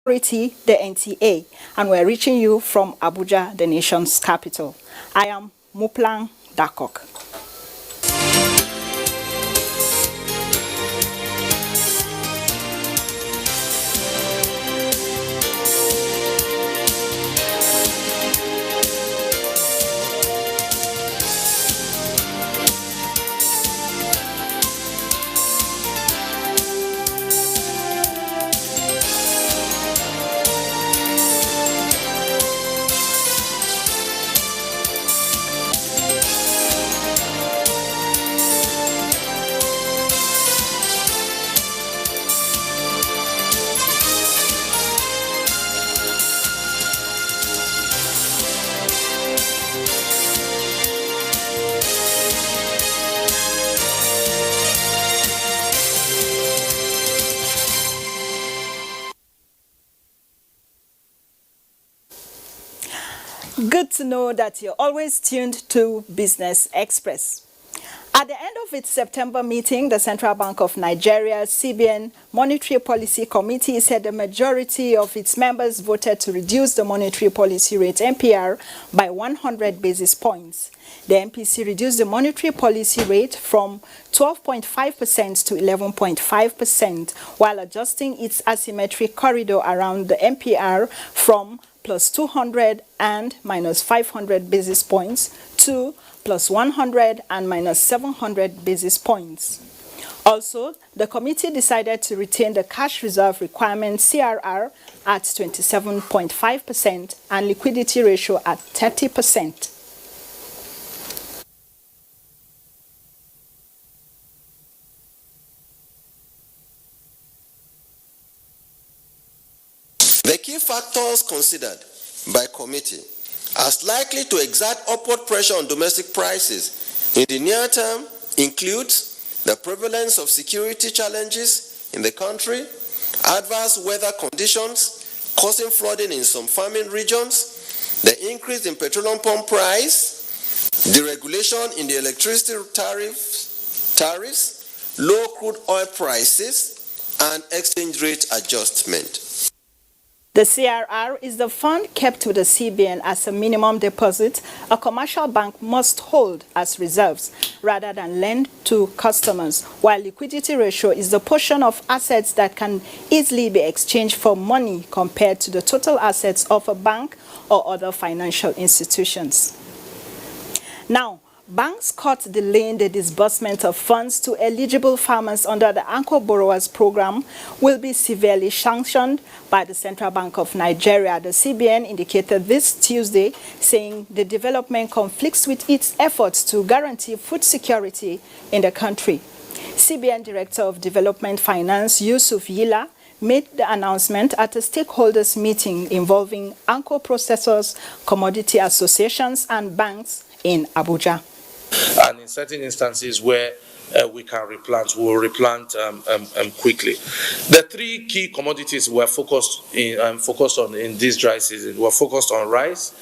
The NTA, and we're reaching you from Abuja, the nation's capital. I am Muplang Dakok. Good to know that you're always tuned to Business Express. At the end of its September meeting, the Central Bank of Nigeria, CBN Monetary Policy Committee said the majority of its members voted to reduce the monetary policy rate (MPR) by 100 basis points. The MPC reduced the monetary policy rate from 12.5% to 11.5%, while adjusting its asymmetric corridor around the MPR from plus 200 and minus 500 basis points to plus 100 and minus 700 basis points. Also, the committee decided to retain the cash reserve requirement CRR at 27.5% and liquidity ratio at 30%. The key factors considered by committee as likely to exert upward pressure on domestic prices in the near term includes the prevalence of security challenges in the country, adverse weather conditions causing flooding in some farming regions, the increase in petroleum pump price, deregulation in the electricity tariffs, low crude oil prices, and exchange rate adjustment. The CRR is the fund kept with the CBN as a minimum deposit a commercial bank must hold as reserves rather than lend to customers, while liquidity ratio is the portion of assets that can easily be exchanged for money compared to the total assets of a bank or other financial institutions. Now, banks caught delaying the disbursement of funds to eligible farmers under the Anchor Borrowers Program will be severely sanctioned by the Central Bank of Nigeria. The CBN indicated this Tuesday, saying the development conflicts with its efforts to guarantee food security in the country. CBN Director of Development Finance, Yusuf Yila, made the announcement at a stakeholders meeting involving Anchor processors, commodity associations, and banks in Abuja. And in certain instances where we can replant, we will replant quickly. The three key commodities we're focused on in this dry season. We're focused on rice,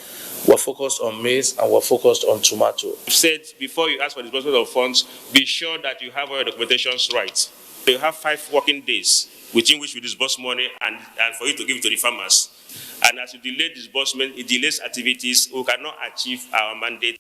we're focused on maize, and we're focused on tomato. I've said before you ask for disbursement of funds, be sure that you have all your documentations right. You have 5 working days within which we disburse money and for you to give it to the farmers. And as you delay disbursement, it delays activities. We cannot achieve our mandate.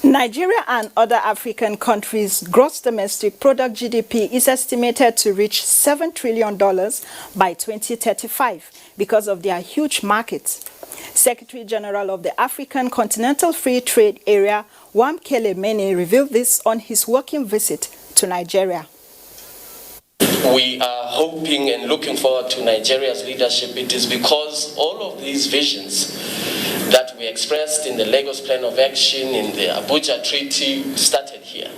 Nigeria and other African countries' gross domestic product GDP is estimated to reach $7 trillion by 2035 because of their huge markets. Secretary General of the African Continental Free Trade Area, Wamkele Mene, revealed this on his working visit to Nigeria. We are hoping and looking forward to Nigeria's leadership. It is because all of these visions that we expressed in the Lagos Plan of Action, in the Abuja Treaty, started here.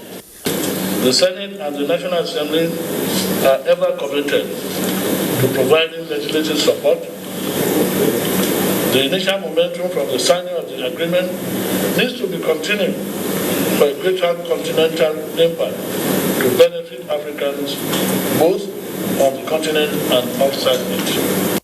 The Senate and the National Assembly are ever committed to providing legislative support. The initial momentum from the signing of the agreement needs to be continued for a greater continental impact to benefit Africans both on the continent and outside it.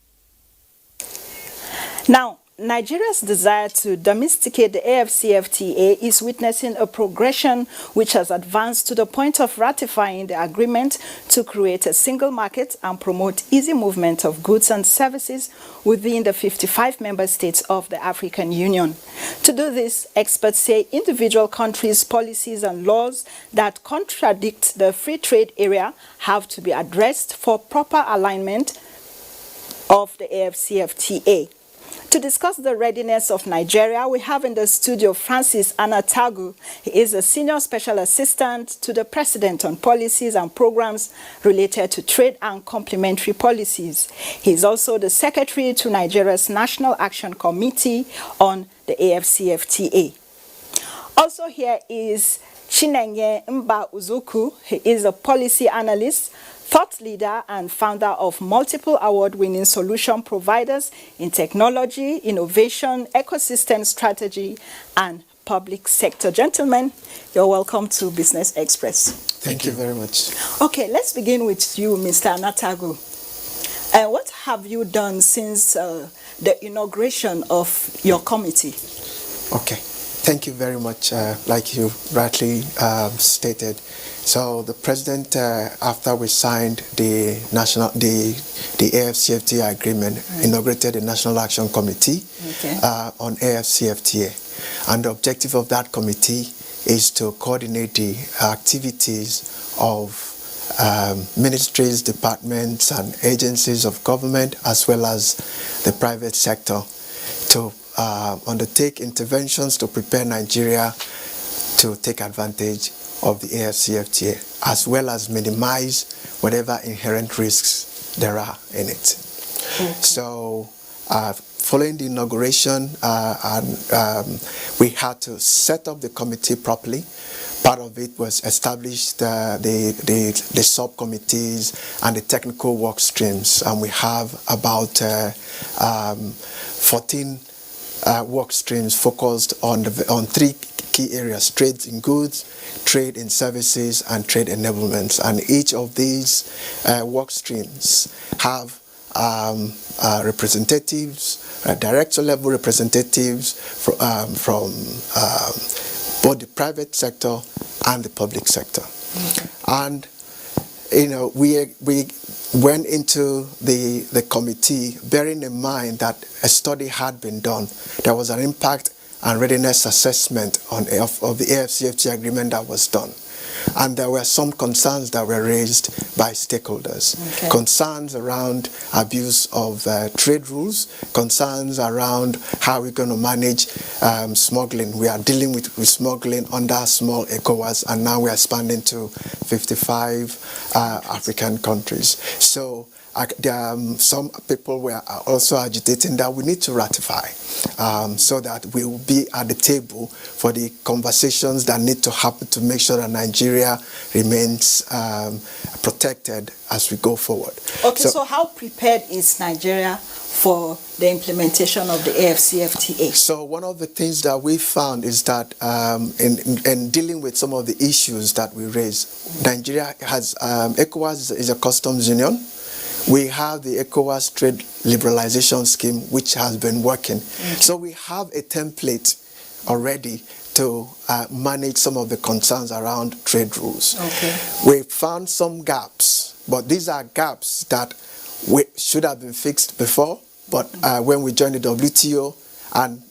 Now, Nigeria's desire to domesticate the AFCFTA is witnessing a progression which has advanced to the point of ratifying the agreement to create a single market and promote easy movement of goods and services within the 55 member states of the African Union. To do this, experts say individual countries' policies and laws that contradict the free trade area have to be addressed for proper alignment of the AFCFTA. To discuss the readiness of Nigeria, we have in the studio Francis Anatagu. He is a Senior Special Assistant to the President on policies and programs related to trade and complementary policies. He is also the Secretary to Nigeria's National Action Committee on the AFCFTA. Also here is Chinenye Mba Uzuku. He is a policy analyst, thought leader and founder of multiple award-winning solution providers in technology, innovation, ecosystem strategy, and public sector. Gentlemen, you're welcome to Business Express. Thank you very much. Okay, let's begin with you, Mr. Anatagu. What have you done since the inauguration of your committee? Okay, thank you very much. Like you rightly stated, so the president, after we signed the AFCFTA agreement, inaugurated the National Action Committee on AFCFTA, and the objective of that committee is to coordinate the activities of ministries, departments, and agencies of government, as well as the private sector, to undertake interventions to prepare Nigeria to take advantage of the AFCFTA, as well as minimize whatever inherent risks there are in it. Okay. So, following the inauguration, we had to set up the committee properly. Part of it was establish the subcommittees and the technical work streams, and we have about 14 work streams focused on three key areas: trade in goods, trade in services, and trade enablements. And each of these work streams have representatives, director level representatives from both the private sector and the public sector. And we went into the committee bearing in mind that a study had been done. There was an impact and readiness assessment of the AFCFTA agreement that was done. And there were some concerns that were raised by stakeholders. Okay. Concerns around abuse of trade rules, concerns around how we're going to manage smuggling. We are dealing with smuggling under small ECOWAS, and now we are expanding to 55 African countries. So some people were also agitating that we need to ratify so that we will be at the table for the conversations that need to happen to make sure that Nigeria remains protected as we go forward. Okay, so how prepared is Nigeria for the implementation of the AFCFTA? So one of the things that we found is that in dealing with some of the issues that we raised, Nigeria has, ECOWAS is a customs union. We have the ECOWAS trade liberalization scheme, which has been working. Okay. So we have a template already to manage some of the concerns around trade rules. Okay. We found some gaps, but these are gaps that should have been fixed before, but when we joined the WTO and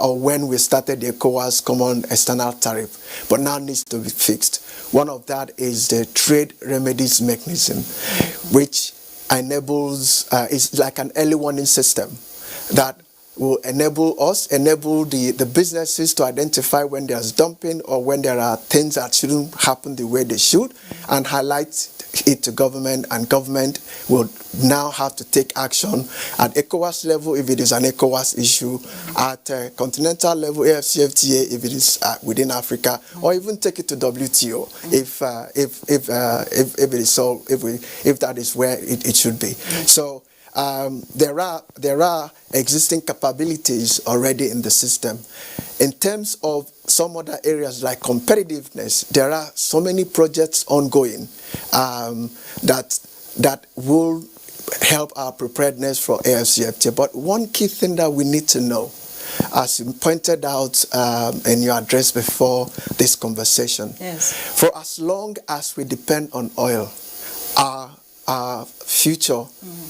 or when we started the ECOWAS common external tariff, but now needs to be fixed. One of that is the trade remedies mechanism, which enables, is like an early warning system that will enable the businesses to identify when there's dumping or when there are things that shouldn't happen the way they should, and highlight it to government, and government will now have to take action at ECOWAS level if it is an ECOWAS issue, at continental level, AFCFTA if it is within Africa, or even take it to WTO if it is so, if that is where it should be. So there are existing capabilities already in the system. In terms of some other areas like competitiveness, there are so many projects ongoing that will help our preparedness for AFCFTA. But one key thing that we need to know, as you pointed out in your address before this conversation, Yes. for as long as we depend on oil, our future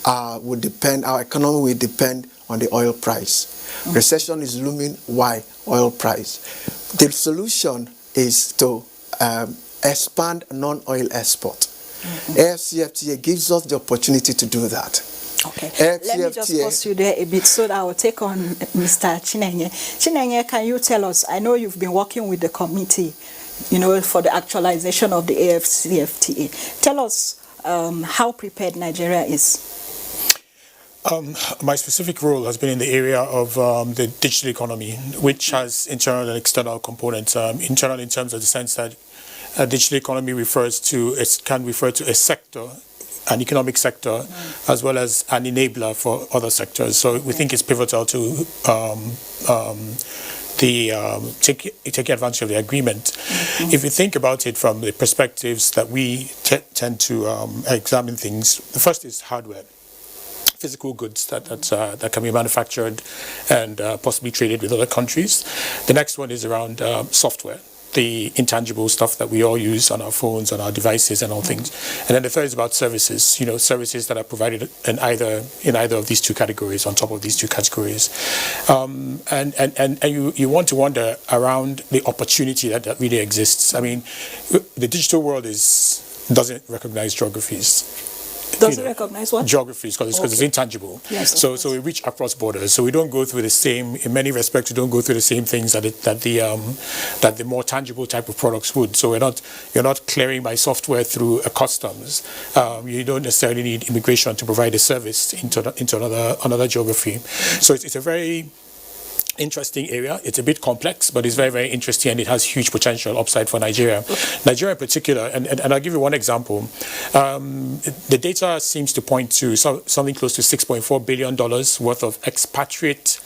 will depend, our economy will depend on the oil price. Recession is looming. Why? Oil price. The solution is to expand non-oil export. AFCFTA gives us the opportunity to do that. Okay, let me just pause you there a bit so that I will take on Mr. Chinenye. Chinenye, can you tell us, I know you've been working with the committee, for the actualization of the AFCFTA. Tell us how prepared Nigeria is. My specific role has been in the area of the digital economy, which has internal and external components. Internal in terms of the sense that digital economy can refer to a sector, an economic sector, as well as an enabler for other sectors. So we think it's pivotal to taking advantage of the agreement. If you think about it from the perspectives that we tend to examine things, the first is hardware. Physical goods that can be manufactured and possibly traded with other countries. The next one is around software, the intangible stuff that we all use on our phones, on our devices, and all things. And then the third is about services. Services that are provided in either of these two categories, on top of these two categories. And you want to wonder around the opportunity that really exists. I mean, the digital world doesn't recognize geographies. Doesn't recognize what? Geographies, because it's intangible. Yes, so we reach across borders. So we don't go through the same, in many respects, we don't go through the same things that the more tangible type of products would. So you're not clearing by software through a customs. You don't necessarily need immigration to provide a service into another geography. So it's a very interesting area. It's a bit complex, but it's very, very interesting, and it has huge potential upside for Nigeria. Nigeria in particular, and I'll give you one example. The data seems to point to something close to $6.4 billion worth of expatriate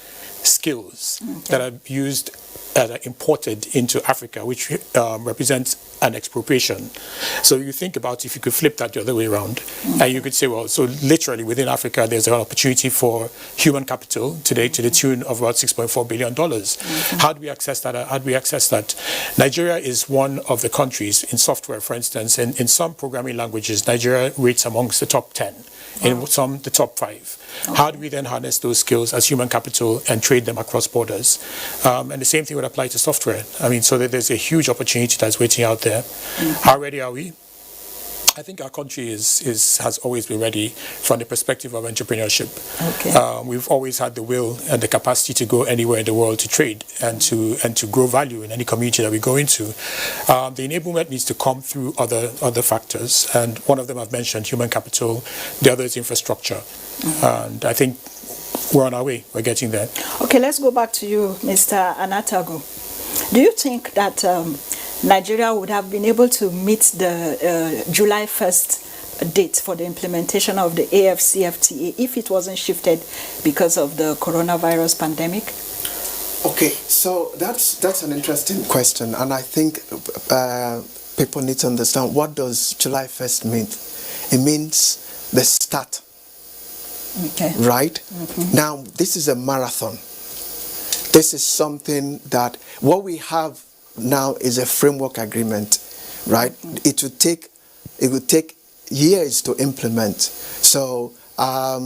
skills that are used, that are imported into Africa, which represents an expropriation. So you think about if you could flip that the other way around, and you could say, well, so literally within Africa, there's an opportunity for human capital today to the tune of about $6.4 billion. How do we access that? Nigeria is one of the countries in software, for instance, in some programming languages, Nigeria rates amongst the top 10. In some, the top 5. How do we then harness those skills as human capital and trade them across borders? And the same thing would apply to software. I mean, so that there's a huge opportunity that's waiting out there. How ready are we? I think our country has always been ready from the perspective of entrepreneurship. We've always had the will and the capacity to go anywhere in the world to trade and to grow value in any community that we go into. The enablement needs to come through other factors, and one of them I've mentioned, human capital. The other is infrastructure, and I think we're on our way. We're getting there. Okay, let's go back to you, Mr. Anatago. Do you think that Nigeria would have been able to meet the July 1st date for the implementation of the AFCFTA if it wasn't shifted because of the coronavirus pandemic? Okay, so that's an interesting question, and I think people need to understand, what does July 1st mean? It means the start. Okay. Right? Now, this is a marathon. This is something that what we have now is a framework agreement, right? It would take years to implement. So a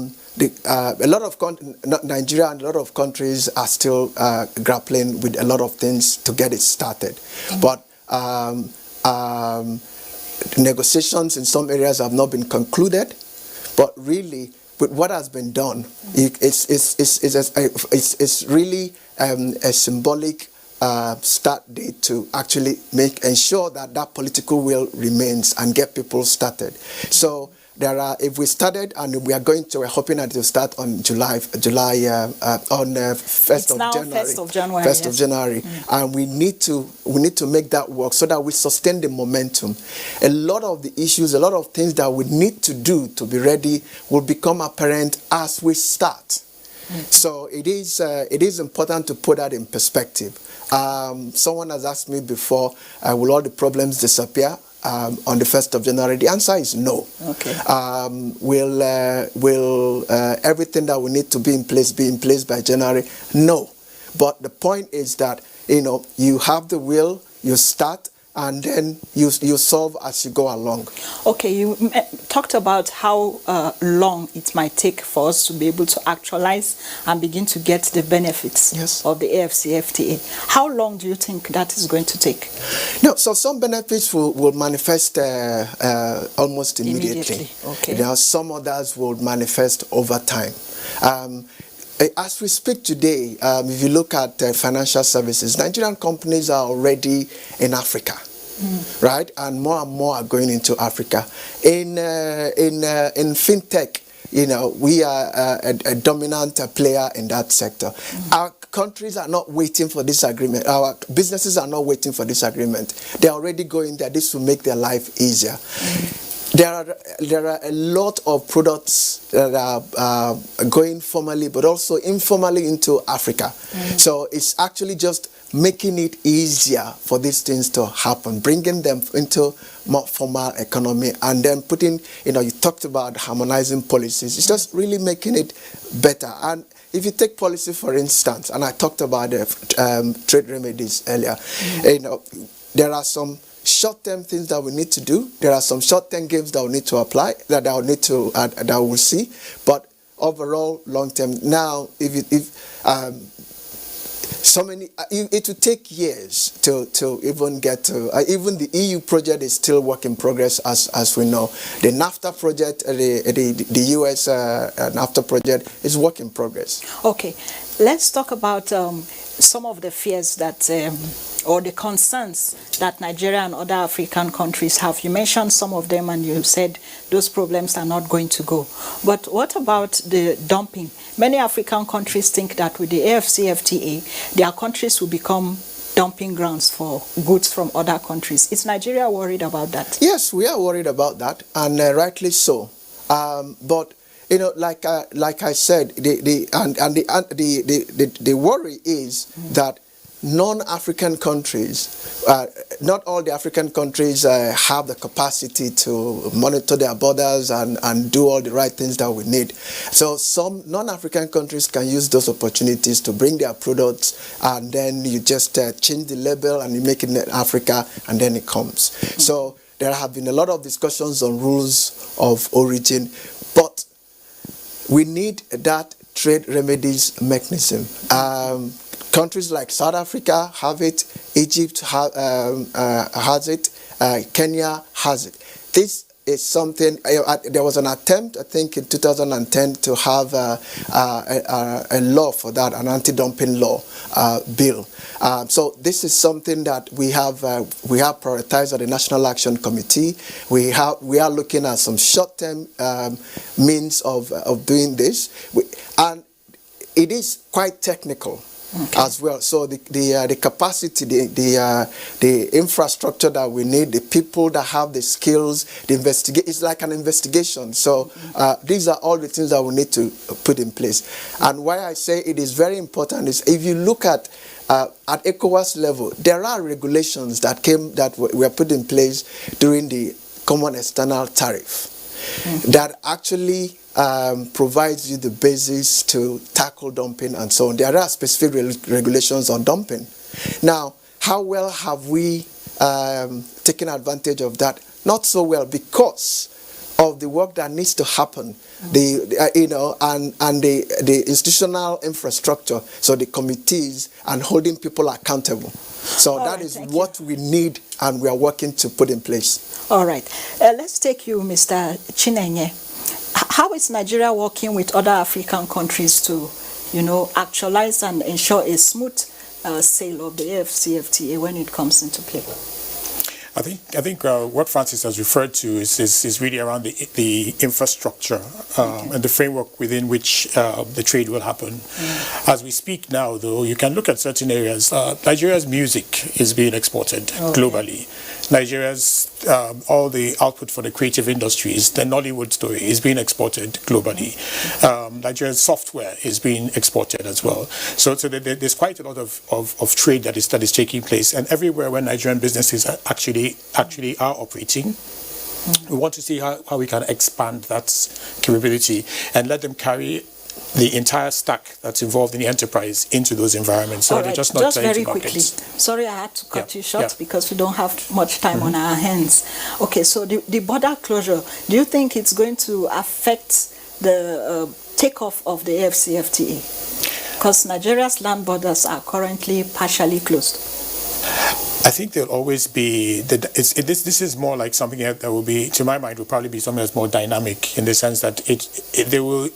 lot of Nigeria and a lot of countries are still grappling with a lot of things to get it started. But negotiations in some areas have not been concluded. But really, with what has been done, it's really a symbolic start date to actually ensure that political will remains and get people started. So if we started and we're hoping that it will start on July 1st of January, and we need to make that work so that we sustain the momentum. A lot of the issues, a lot of things that we need to do to be ready will become apparent as we start. So it is important to put that in perspective. Someone has asked me before, will all the problems disappear on the 1st of January? The answer is no. Okay. Will everything that we need to be in place by January? No. But the point is that, you have the will, you start, and then you solve as you go along. Okay, you talked about how long it might take for us to be able to actualize and begin to get the benefits of the AFCFTA. How long do you think that is going to take? No, so some benefits will manifest almost immediately. Okay. There are some others will manifest over time. As we speak today, if you look at financial services, Nigerian companies are already in Africa, right? And more are going into Africa. In fintech, we are a dominant player in that sector. Our countries are not waiting for this agreement. Our businesses are not waiting for this agreement. They're already going there. This will make their life easier. There are a lot of products that are going formally but also informally into Africa. So it's actually just making it easier for these things to happen, bringing them into more formal economy, and then putting, you talked about harmonizing policies. It's just really making it better. And if you take policy, for instance, and I talked about trade remedies earlier, there are some short-term things that we need to do. There are some short-term games that we need to apply, that we'll see. But overall, long-term. Now, it will take years to even get to. Even the EU project is still work in progress, as we know. The NAFTA project, the US NAFTA project is work in progress. Okay, let's talk about some of the fears that, or the concerns that Nigeria and other African countries have. You mentioned some of them and you said those problems are not going to go. But what about the dumping? Many African countries think that with the AFCFTA, their countries will become dumping grounds for goods from other countries. Is Nigeria worried about that? Yes, we are worried about that, and rightly so. But like I said, the worry is that non-African countries, not all the African countries have the capacity to monitor their borders and do all the right things that we need. So some non-African countries can use those opportunities to bring their products, and then you just change the label and you make it in Africa, and then it comes. So there have been a lot of discussions on rules of origin, but we need that trade remedies mechanism. Countries like South Africa have it, Egypt has it, Kenya has it. This is something, there was an attempt, I think in 2010, to have a law for that, an anti-dumping law bill. So this is something that we have prioritized at the National Action Committee. We are looking at some short-term means of doing this, and it is quite technical. Okay. As well. So the capacity, the infrastructure that we need, the people that have the skills, it's like an investigation. So these are all the things that we need to put in place. And why I say it is very important is if you look at ECOWAS level, there are regulations that were put in place during the Common External Tariff that actually provides you the basis to tackle dumping and so on. There are specific regulations on dumping. Now, how well have we taken advantage of that? Not so well, because of the work that needs to happen, the institutional infrastructure, so the committees and holding people accountable. So that is what we need, and we are working to put in place. All right. Let's take you, Mr. Chinenye. How is Nigeria working with other African countries to, actualize and ensure a smooth sale of the AFCFTA when it comes into play? I think what Francis has referred to is really around the infrastructure and the framework within which the trade will happen. As we speak now, though, you can look at certain areas. Nigeria's music is being exported globally. Nigeria's all the output for the creative industries, the Nollywood story, is being exported globally. Nigeria's software is being exported as well. So there's quite a lot of trade that is taking place, and everywhere where Nigerian businesses actually are operating, we want to see how we can expand that capability and let them carry the entire stack that's involved in the enterprise into those environments. So they're just not very quickly. Sorry, I had to cut you short because we don't have much time on our hands. Okay, so the border closure, do you think it's going to affect the takeoff of the AFCFTA? Because Nigeria's land borders are currently partially closed. I think there'll always be this is more like something that will be, to my mind, will probably be something that's more dynamic, in the sense that they will,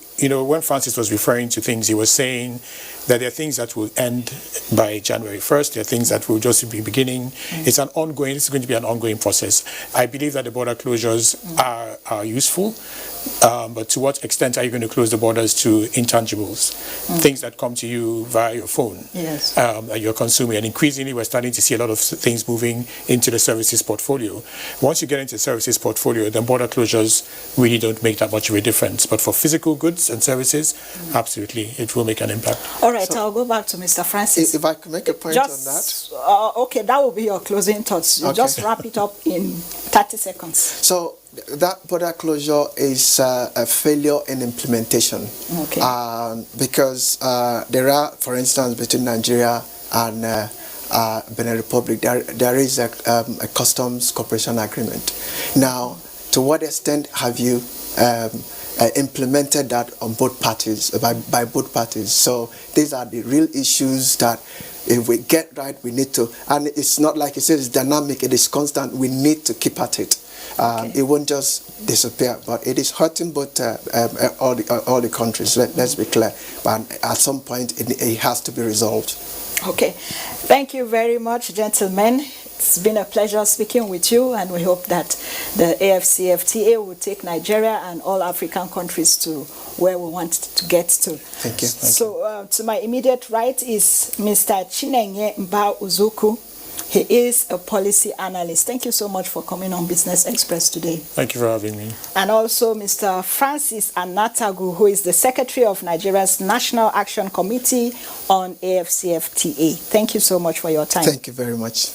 when Francis was referring to things, he was saying that there are things that will end by January 1st. There are things that will just be beginning. It's going to be an ongoing process. I believe that the border closures are useful, but to what extent are you going to close the borders to intangibles, things that come to you via your phone, that you're consuming? And increasingly, we're starting to see a lot of things moving into the services portfolio. Once you get into the services portfolio, then border closures really don't make that much of a difference. But for physical goods and services, absolutely, it will make an impact. All right, so, I'll go back to Mr. Francis. If I can make a point on that. Okay, that will be your closing thoughts. You just wrap it up in 30 seconds. So that border closure is a failure in implementation. Because there are, for instance, between Nigeria and Benin Republic, there is a customs cooperation agreement. Now, to what extent have you implemented that on both parties, by both parties? So these are the real issues that, if we get right, we need to, and it's not like you said, it's dynamic, it is constant, we need to keep at it. It won't just disappear, but it is hurting both all the countries, let's be clear. But at some point, it has to be resolved. Okay. Thank you very much, gentlemen. It's been a pleasure speaking with you, and we hope that the AFCFTA will take Nigeria and all African countries to where we want to get to. Thank you. So to my immediate right is Mr. Chinenye Mba Uzuku. He is a policy analyst. Thank you so much for coming on Business Express today. Thank you for having me. And also Mr. Francis Anatagu, who is the Secretary of Nigeria's National Action Committee on AFCFTA. Thank you so much for your time. Thank you very much.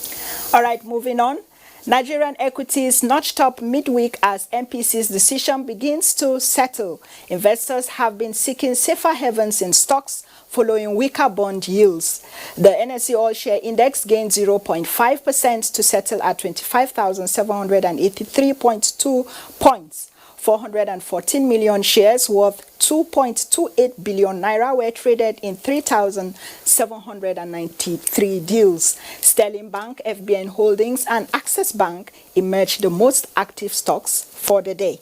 All right, moving on. Nigerian equities notched up midweek as MPC's decision begins to settle. Investors have been seeking safer havens in stocks following weaker bond yields. The NSE All-Share Index gained 0.5% to settle at 25,783.2 points. 414 million shares worth 2.28 billion naira were traded in 3,793 deals. Sterling Bank, FBN Holdings, and Access Bank emerged the most active stocks for the day.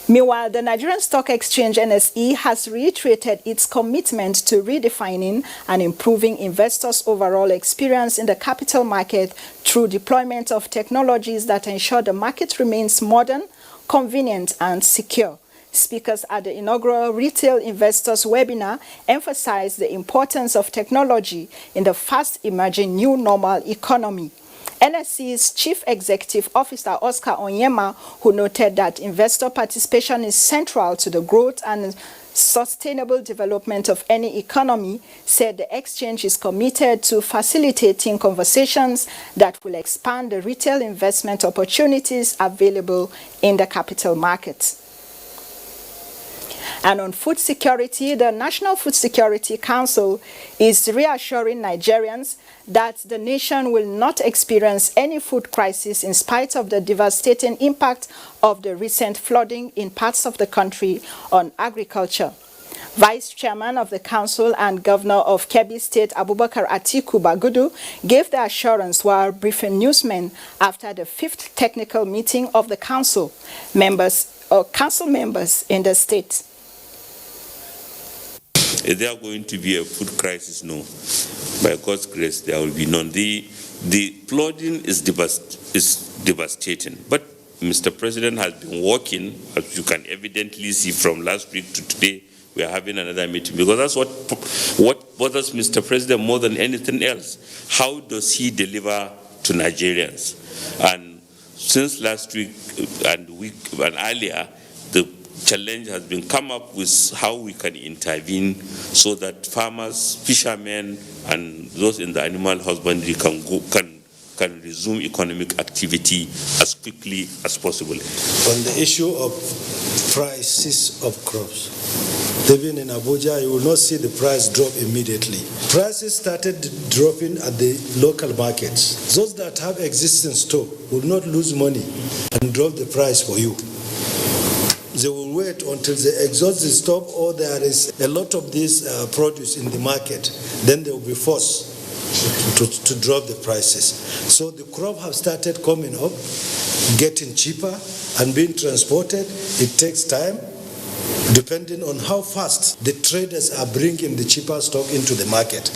Meanwhile, the Nigerian Stock Exchange NSE has reiterated its commitment to redefining and improving investors' overall experience in the capital market through deployment of technologies that ensure the market remains modern, convenient, and secure. Speakers at the inaugural Retail Investors webinar emphasized the importance of technology in the fast-emerging new normal economy. NSC's Chief Executive Officer Oscar Onyema, who noted that investor participation is central to the growth and sustainable development of any economy, said the exchange is committed to facilitating conversations that will expand the retail investment opportunities available in the capital markets. And on food security, the National Food Security Council is reassuring Nigerians that the nation will not experience any food crisis in spite of the devastating impact of the recent flooding in parts of the country on agriculture. Vice Chairman of the Council and Governor of Kebbi State, Abubakar Atiku Bagudu, gave the assurance while briefing newsmen after the 5th technical meeting of the council members in the state. Is there going to be a food crisis? No. By God's grace, there will be none. The The flooding is devastating, but Mr. President has been working, as you can evidently see from last week to today. We are having another meeting because that's what bothers Mr. President more than anything else. How does he deliver to Nigerians? And since last week and earlier, the challenge has been come up with how we can intervene so that farmers, fishermen, and those in the animal husbandry can resume economic activity as quickly as possible. On the issue of prices of crops, even in Abuja, you will not see the price drop immediately. Prices started dropping at the local markets. Those that have existing stock will not lose money and drop the price for you. They will wait until they exhaust the stock or there is a lot of this produce in the market. Then they will be forced to drop the prices. So the crop have started coming up, getting cheaper and being transported. It takes time, depending on how fast the traders are bringing the cheaper stock into the market.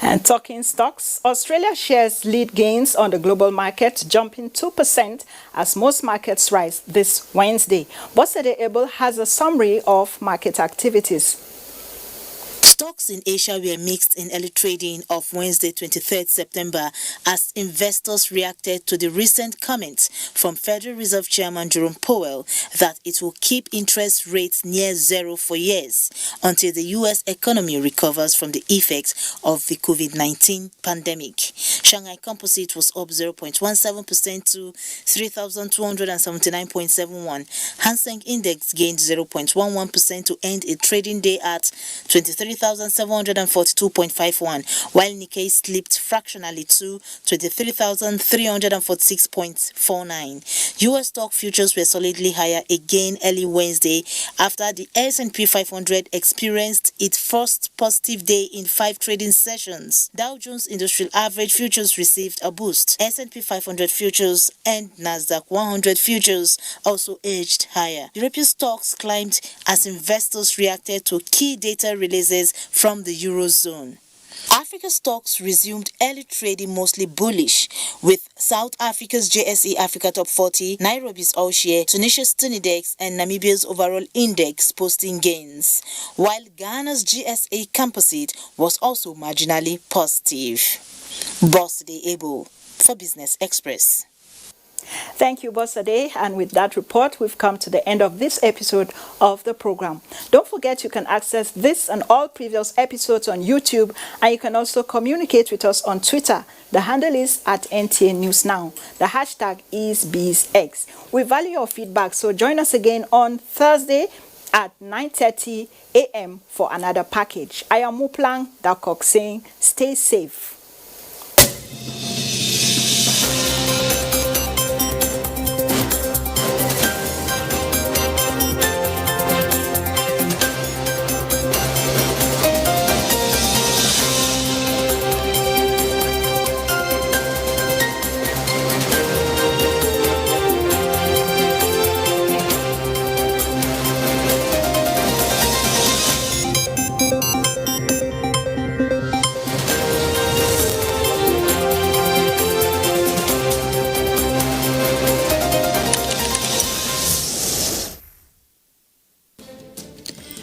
And talking stocks, Australia shares lead gains on the global market, jumping 2% as most markets rise this Wednesday. Bosede Abel has a summary of market activities. Stocks in Asia were mixed in early trading of Wednesday, 23rd September, as investors reacted to the recent comments from Federal Reserve Chairman Jerome Powell that it will keep interest rates near zero for years until the U.S. economy recovers from the effects of the COVID-19 pandemic. Shanghai Composite was up 0.17% to 3,279.71. Hang Index gained 0.11% to end a trading day at 23,742.51, while Nikkei slipped fractionally to 23,346.49. U.S. stock futures were solidly higher again early Wednesday after the S&P 500 experienced its first positive day in 5 trading sessions. Dow Jones Industrial Average futures received a boost. S&P 500 futures and Nasdaq 100 futures also edged higher. European stocks climbed as investors reacted to key data releases from the Eurozone. Africa stocks resumed early trading mostly bullish, with South Africa's JSE Africa Top 40, Nairobi's All Share, Tunisia's Tunidex, and Namibia's overall index posting gains, while Ghana's GSA Composite was also marginally positive. Bosede Abel for Business Express. Thank you, Bosede. And with that report, we've come to the end of this episode of the program. Don't forget you can access this and all previous episodes on YouTube, and you can also communicate with us on Twitter. The handle is at NTA News Now. The hashtag is BizX. We value your feedback, so join us again on Thursday at 9:30 a.m. for another package. I am Muplang Dakok saying stay safe.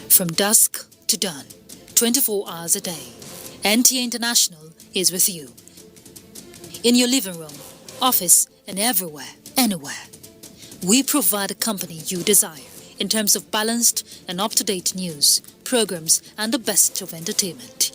From dusk to dawn, 24 hours a day, NTA International is with you. In your living room, office, and everywhere, anywhere. We provide a company you desire in terms of balanced and up-to-date news, programs, and the best of entertainment.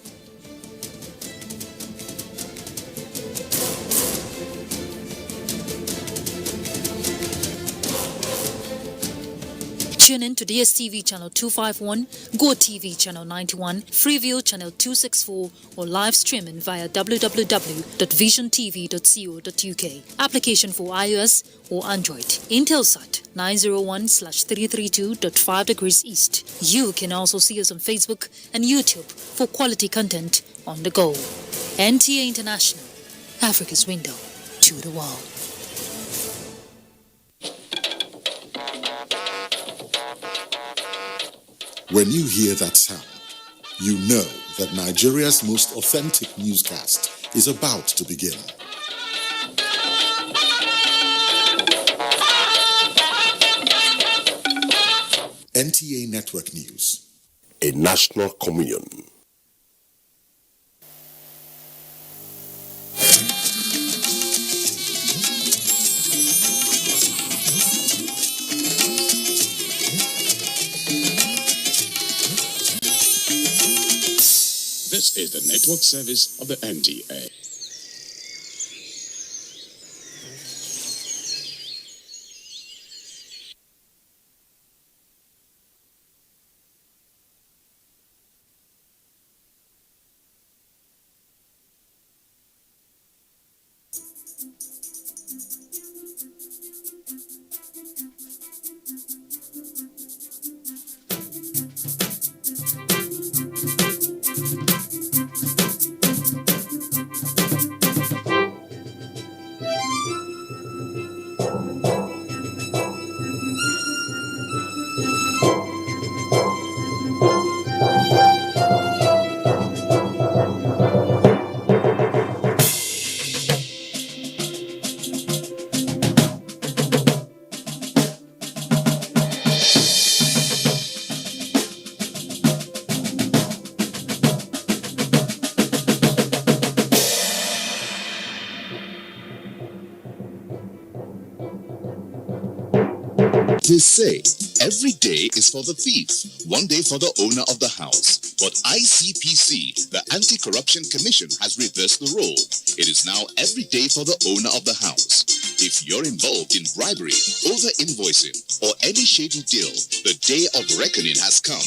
Tune in to DSTV channel 251, GoTV channel 91, Freeview channel 264, or live streaming via www.visiontv.co.uk. Application for iOS or Android. Intelsat 901/332.5 degrees east. You can also see us on Facebook and YouTube for quality content on the go. NTA International, Africa's window to the world. When you hear that sound, you know that Nigeria's most authentic newscast is about to begin. NTA Network News. A national communion. This is the network service of the NTA. They say every day is for the thief, one day for the owner of the house. But ICPC, the Anti-Corruption Commission, has reversed the role. It is now every day for the owner of the house. If you're involved in bribery, over-invoicing, or any shady deal, the day of reckoning has come.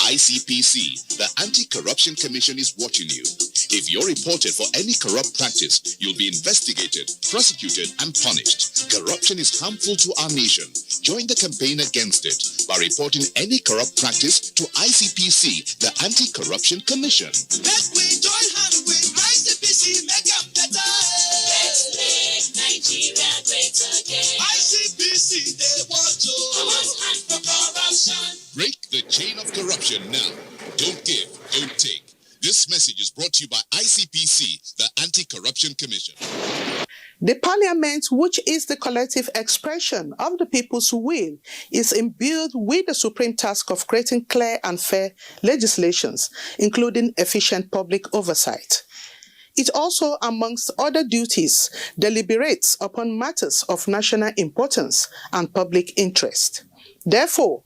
ICPC, the Anti-Corruption Commission, is watching you. If you're reported for any corrupt practice, you'll be investigated, prosecuted, and punished. Corruption is harmful to our nation. Join the campaign against it by reporting any corrupt practice to ICPC, the Anti-Corruption Commission. Let we join hands with ICPC, make them better. Let's make Nigeria great again. ICPC, they want to. Hand for corruption. Break the chain of corruption now. Don't give, don't take. This message is brought to you by ICPC, the Anti-Corruption Commission. The Parliament, which is the collective expression of the people's will, is imbued with the supreme task of creating clear and fair legislations, including efficient public oversight. It also, amongst other duties, deliberates upon matters of national importance and public interest. Therefore,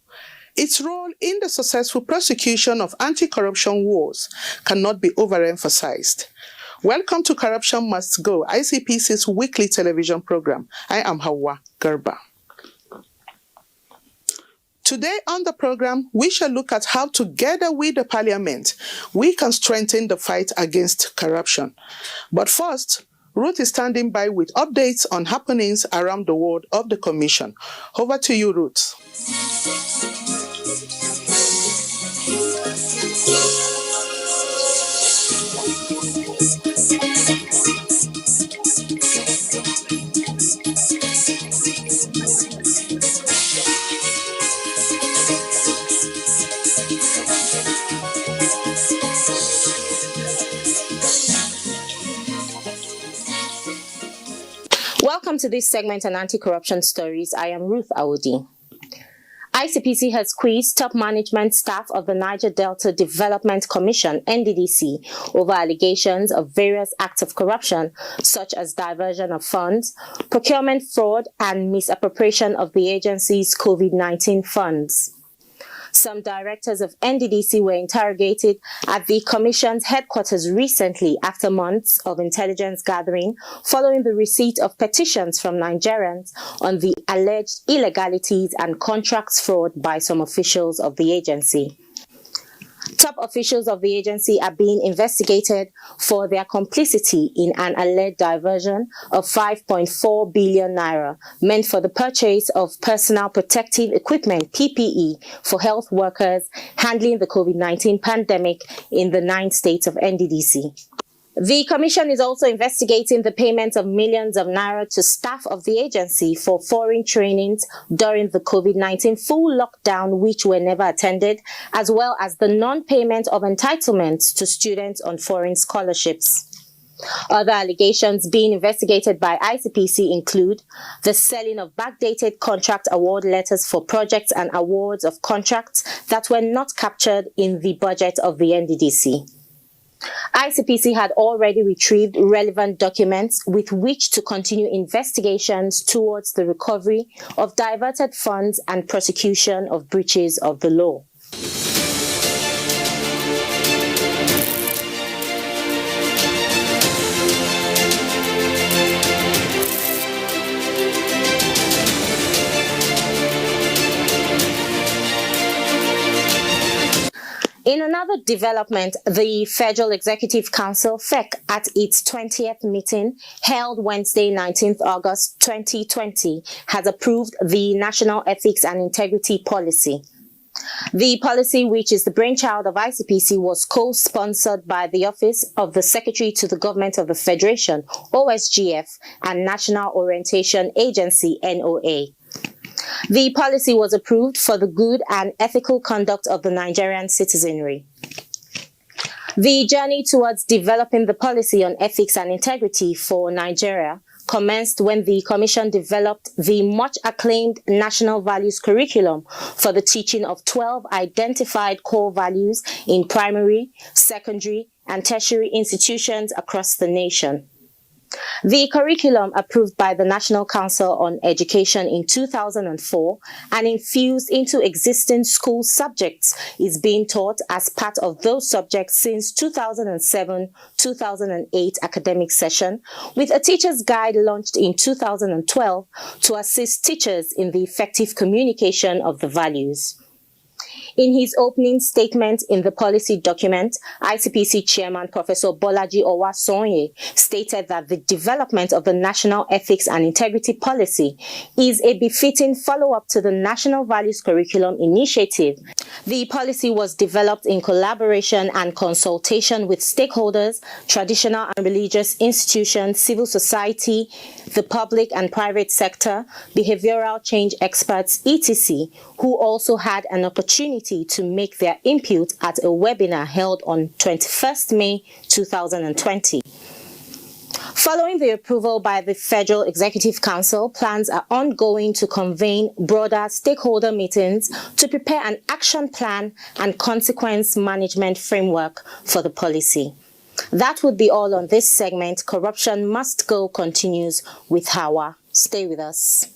its role in the successful prosecution of anti-corruption wars cannot be overemphasized. Welcome to Corruption Must Go, ICPC's weekly television program. I am Hawa Garba. Today on the program, we shall look at how, together with the Parliament, we can strengthen the fight against corruption. But first, Ruth is standing by with updates on happenings around the world of the Commission. Over to you, Ruth. Welcome to this segment on anti-corruption stories. I am Ruth Awodi. ICPC has quizzed top management staff of the Niger Delta Development Commission, NDDC, over allegations of various acts of corruption, such as diversion of funds, procurement fraud, and misappropriation of the agency's COVID-19 funds. Some directors of NDDC were interrogated at the Commission's headquarters recently after months of intelligence gathering following the receipt of petitions from Nigerians on the alleged illegalities and contracts fraud by some officials of the agency. Top officials of the agency are being investigated for their complicity in an alleged diversion of 5.4 billion naira meant for the purchase of personal protective equipment, PPE, for health workers handling the COVID-19 pandemic in the 9 states of NDDC. The Commission is also investigating the payment of millions of naira to staff of the agency for foreign trainings during the COVID-19 full lockdown, which were never attended, as well as the non-payment of entitlements to students on foreign scholarships. Other allegations being investigated by ICPC include the selling of backdated contract award letters for projects and awards of contracts that were not captured in the budget of the NDDC. ICPC had already retrieved relevant documents with which to continue investigations towards the recovery of diverted funds and prosecution of breaches of the law. In another development, the Federal Executive Council, FEC, at its 20th meeting held Wednesday, 19th August 2020, has approved the National Ethics and Integrity Policy. The policy, which is the brainchild of ICPC, was co-sponsored by the Office of the Secretary to the Government of the Federation, OSGF, and National Orientation Agency, NOA. The policy was approved for the good and ethical conduct of the Nigerian citizenry. The journey towards developing the policy on ethics and integrity for Nigeria commenced when the Commission developed the much-acclaimed National Values Curriculum for the teaching of 12 identified core values in primary, secondary, and tertiary institutions across the nation. The curriculum, approved by the National Council on Education in 2004 and infused into existing school subjects, is being taught as part of those subjects since 2007-2008 academic session, with a teacher's guide launched in 2012 to assist teachers in the effective communication of the values. In his opening statement in the policy document, ICPC Chairman Professor Bolaji Owasonye stated that the development of the National Ethics and Integrity Policy is a befitting follow-up to the National Values Curriculum Initiative. The policy was developed in collaboration and consultation with stakeholders, traditional and religious institutions, civil society, the public and private sector, behavioral change experts, etc., who also had an opportunity to make their input at a webinar held on 21st May 2020. Following the approval by the Federal Executive Council, plans are ongoing to convene broader stakeholder meetings to prepare an action plan and consequence management framework for the policy. That would be all on this segment. Corruption Must Go continues with Hawa. Stay with us.